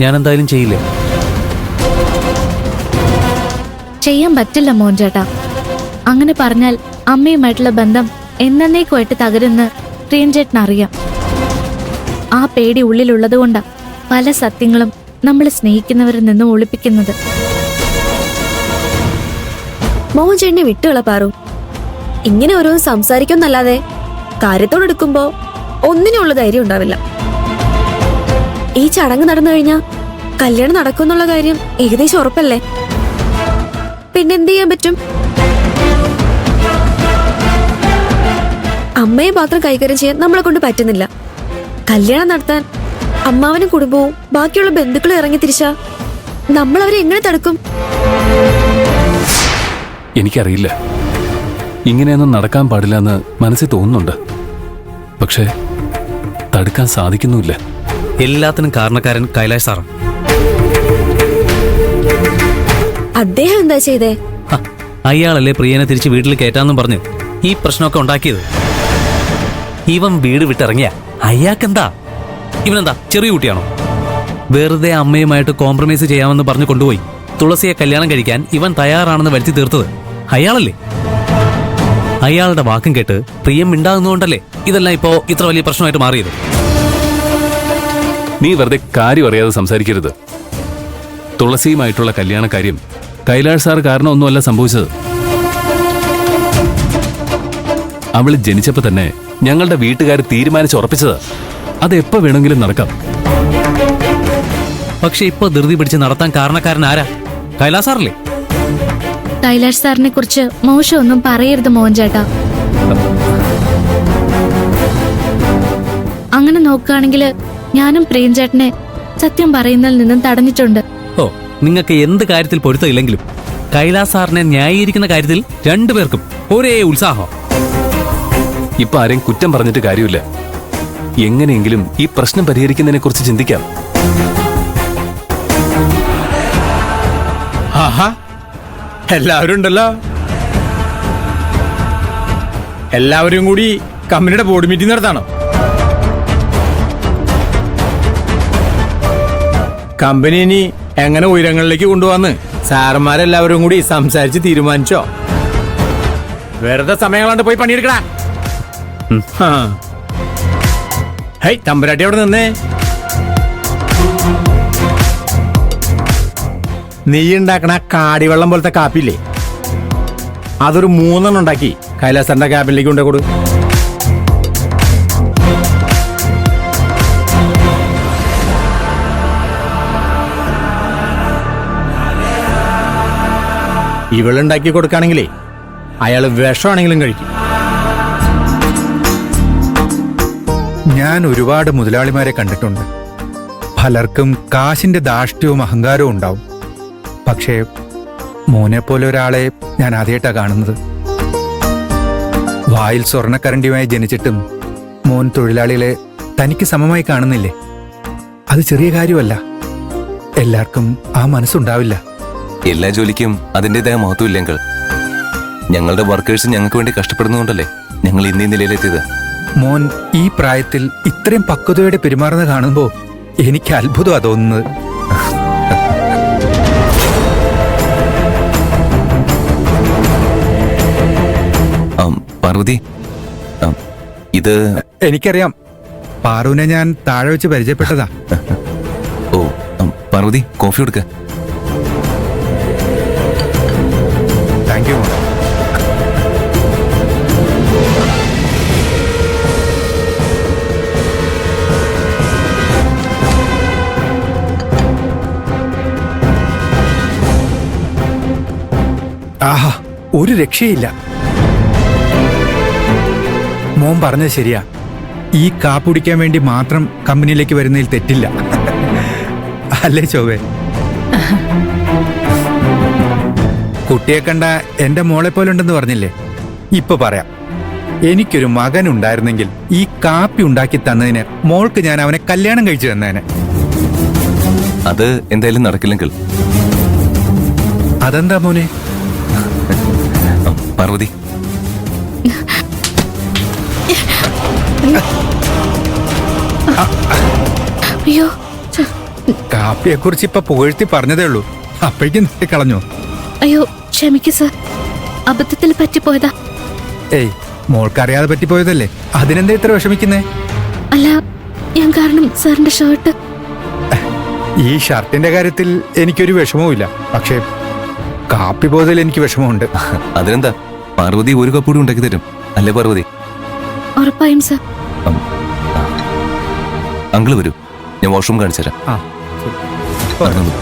ഞാൻ എന്തായാലും ചെയ്യില്ല. ചെയ്യാൻ പറ്റില്ല മോൻ ചേട്ടാ. അങ്ങനെ പറഞ്ഞാൽ അമ്മയുമായിട്ടുള്ള ബന്ധം എന്നേക്കുമായിട്ട് തകരുന്ന് പ്രിയൻ ചേട്ടൻ അറിയാം. ആ പേടി ഉള്ളിലുള്ളതുകൊണ്ടാ പല സത്യങ്ങളും നമ്മൾ സ്നേഹിക്കുന്നവരിൽ നിന്നും ഒളിപ്പിക്കുന്നത്. മോഹൻ ചേട്ടനെ വിട്ടുകള പാറു. ഇങ്ങനെ ഓരോ സംസാരിക്കുന്നല്ലാതെ കാര്യത്തോടെടുക്കുമ്പോ ഒന്നിനുള്ള ധൈര്യം ഉണ്ടാവില്ല. ഈ ചടങ്ങ് നടന്നു കഴിഞ്ഞാ കല്യാണം നടക്കുന്നുള്ള കാര്യം ഏകദേശം ഉറപ്പല്ലേ? പിന്നെന്ത് ചെയ്യാൻ പറ്റും? അമ്മയെ മാത്രം കൈകാര്യം ചെയ്യാൻ നമ്മളെ കൊണ്ട് പറ്റുന്നില്ല. കല്യാണം നടത്താൻ അമ്മാവനും കുടുംബവും ബാക്കിയുള്ള ബന്ധുക്കളും ഇറങ്ങി തിരിച്ചാ നമ്മൾ അവരെ എങ്ങനെ തടുക്കും? എനിക്കറിയില്ല. ഇങ്ങനെയൊന്നും നടക്കാൻ പാടില്ല എന്ന് മനസ്സിൽ തോന്നുന്നുണ്ട്. പക്ഷേ തടുക്കാൻ സാധിക്കുന്നുമില്ല. എല്ലാത്തിനും കാരണക്കാരൻ കൈലാഷ് സാറാണ്. അദ്ദേഹം എന്താ ചെയ്തേ? അയാളല്ലേ പ്രിയനെ തിരിച്ച് വീട്ടിൽ കയറ്റാന്നും പറഞ്ഞ് ഈ പ്രശ്നമൊക്കെ ഉണ്ടാക്കിയത്. ഇവൻ വീട് വിട്ടിറങ്ങിയ അയാൾക്കെന്താ? ഇവനെന്താ ചെറിയ കുട്ടിയാണോ? വെറുതെ അമ്മയുമായിട്ട് കോംപ്രമൈസ് ചെയ്യാമെന്ന് പറഞ്ഞു കൊണ്ടുപോയി തുളസിയെ കല്യാണം കഴിക്കാൻ ഇവൻ തയ്യാറാണെന്ന് വരുത്തി തീർത്തത് അയാളല്ലേ? അയാളുടെ വാക്കും കേട്ട് പ്രിയം മിണ്ടാകുന്നതുകൊണ്ടല്ലേ ഇതെല്ലാം ഇപ്പോ ഇത്ര വലിയ പ്രശ്നമായിട്ട് മാറിയത്. നീ വെറുതെ കാര്യം അറിയാതെ സംസാരിക്കരുത്. തുളസിയുമായിട്ടുള്ള കല്യാണ കാര്യം കൈലാഷ് സാർ കാരണം ഒന്നുമല്ല സംഭവിച്ചത്. അവള് ജനിച്ചപ്പോ തന്നെ ഞങ്ങളുടെ വീട്ടുകാർ തീരുമാനിച്ചുറപ്പിച്ചത് അത് എപ്പോ വേണമെങ്കിലും നടക്കാം. പക്ഷെ ഇപ്പൊ ധൃതി പിടിച്ച് നടത്താൻ കാരണക്കാരൻ ആരാ? കൈലാഷ് സാറല്ലേ? കൈലാഷ് സാറിനെ കുറിച്ച് മോശമൊന്നും പറയരുത് മോഹൻ ചേട്ടാ. അങ്ങനെ നോക്കുകയാണെങ്കിൽ ഞാനും പ്രിയൻ ചേട്ടനെ സത്യം പറയുന്നതിൽ നിന്നും തടഞ്ഞിട്ടുണ്ട്. ഓ, നിങ്ങൾക്ക് എന്ത് കാര്യത്തിൽ പൊരുത്തമില്ലെങ്കിലും കൈലാഷ് സാറിനെ ന്യായീകരിക്കുന്ന കാര്യത്തിൽ രണ്ടുപേർക്കും ഒരേ ഉത്സാഹം. ഇപ്പൊ ആരെയും കുറ്റം പറഞ്ഞിട്ട് കാര്യമില്ല. എങ്ങനെയെങ്കിലും ഈ പ്രശ്നം പരിഹരിക്കുന്നതിനെ കുറിച്ച് ചിന്തിക്കാം. എല്ലാവരും ഉണ്ടല്ലോ. എല്ലാവരും കൂടി കമ്പനിയുടെ ബോർഡ് മീറ്റിംഗ് നടത്താണോ? കമ്പനി ഇനി എങ്ങനെ ഉയരങ്ങളിലേക്ക് കൊണ്ടുപോവാന്ന് സാറന്മാരെല്ലാവരും കൂടി സംസാരിച്ച് തീരുമാനിച്ചോ? വെറുതെ സമയങ്ങളാണ്ട് പോയി പണിയെടുക്കടാ. ഹേയ് തമ്പുരാട്ടി അവിടെ നിന്നേ. നീ ഉണ്ടാക്കണ കാടിവെള്ളം പോലത്തെ കാപ്പില്ലേ, അതൊരു 3 ഉണ്ടാക്കി കൈലാസന്റെ ക്യാബിനിലേക്ക് കൊണ്ടുകൊടു. ഇവളുണ്ടാക്കി കൊടുക്കുകയാണെങ്കിലേ അയാള് വിഷമാണെങ്കിലും കഴിക്കും. ഞാൻ ഒരുപാട് മുതലാളിമാരെ കണ്ടിട്ടുണ്ട്. പലർക്കും കാശിന്റെ ധാർഷ്ട്യവും അഹങ്കാരവും ഉണ്ടാവും. പക്ഷേ മോനെപ്പോലെ ഒരാളെ ഞാൻ ആദ്യമായിട്ടാ കാണുന്നത്. വായിൽ സ്വർണ്ണക്കരണ്ടിയുമായി ജനിച്ചിട്ടും മോൻ തൊഴിലാളികളെ തനിക്ക് സമമായി കാണുന്നില്ലേ? അത് ചെറിയ കാര്യമല്ല. എല്ലാവർക്കും ആ മനസ്സുണ്ടാവില്ല. എല്ലാ ജോലിക്കും അതിൻ്റെതായ മഹത്വം ഇല്ലെങ്കിൽ ഞങ്ങളുടെ വർക്കേഴ്സ് ഞങ്ങൾക്ക് വേണ്ടി കഷ്ടപ്പെടുന്നതുകൊണ്ടല്ലേ ഞങ്ങൾ ഇന്നീ നിലയിലെത്തിയത്. മോൻ ഈ പ്രായത്തിൽ ഇത്രയും പക്വതയോടെ പെരുമാറുന്നത് കാണുമ്പോൾ എനിക്ക് അത്ഭുതമാ തോന്നുന്നത്. പാർവതി, ഇത് എനിക്കറിയാം. പാറുവിനെ ഞാൻ താഴെ വെച്ച് പരിചയപ്പെട്ടതാ. ഓ, പാർവതി കോഫി കൊടുക്ക. Thank you. ആഹാ, ഒരു രക്ഷയില്ല. മോൻ പറഞ്ഞത് ശരിയാ. ഈ കാപ്പ് കുടിക്കാൻ വേണ്ടി മാത്രം കമ്പനിയിലേക്ക് വരുന്നതിൽ തെറ്റില്ല. അല്ലേ ചോവേ? കുട്ടിയെ കണ്ട എന്റെ മോളെ പോലെ ഉണ്ടെന്ന് പറഞ്ഞില്ലേ? ഇപ്പൊ പറയാം. എനിക്കൊരു മകൻ ഉണ്ടായിരുന്നെങ്കിൽ ഈ കാപ്പി ഉണ്ടാക്കി തന്നതിന് മോൾക്ക് ഞാൻ അവനെ കല്യാണം കഴിച്ചു തന്നേനെ. അത് എന്തായാലും നടക്കില്ലെങ്കിൽ. അതെന്താ മോനെ? പാർവതി, അയ്യോ, കാപ്പിയെക്കുറിച്ച് ഇപ്പൊ പുകഴ്ത്തി പറഞ്ഞതേ ഉള്ളൂ, അപ്പോഴേക്കും കളഞ്ഞു. അയ്യോ ക്ഷമിക്കൂ സർ, അബദ്ധത്തിൽ പറ്റിപ്പോയതാ. ഏയ്, മോൾക്കറിയാതെ പറ്റിപ്പോയതല്ലേ, അതിനെന്താ ഇത്ര വിഷമിക്കുന്നേ? അല്ല, ഞാൻ കാരണം സാറിന്റെ ഷർട്ട്. ഈ ഷർട്ടിന്റെ കാര്യത്തിൽ എനിക്കൊരു വിഷമവുമില്ല, പക്ഷേ കാപ്പി പോയതിൽ എനിക്ക് വിഷമമുണ്ട്. അതിനെന്താ, പാർവതി ഒരു കപ്പ് കൂടി ഉണ്ടാക്കി തരും അല്ലേ പാർവതി? ഉറപ്പായും സർ. അങ്കിള് വരൂ, ഞാൻ വാഷ്റൂം കാണിച്ചു തരാം. ആ, നടന്നു.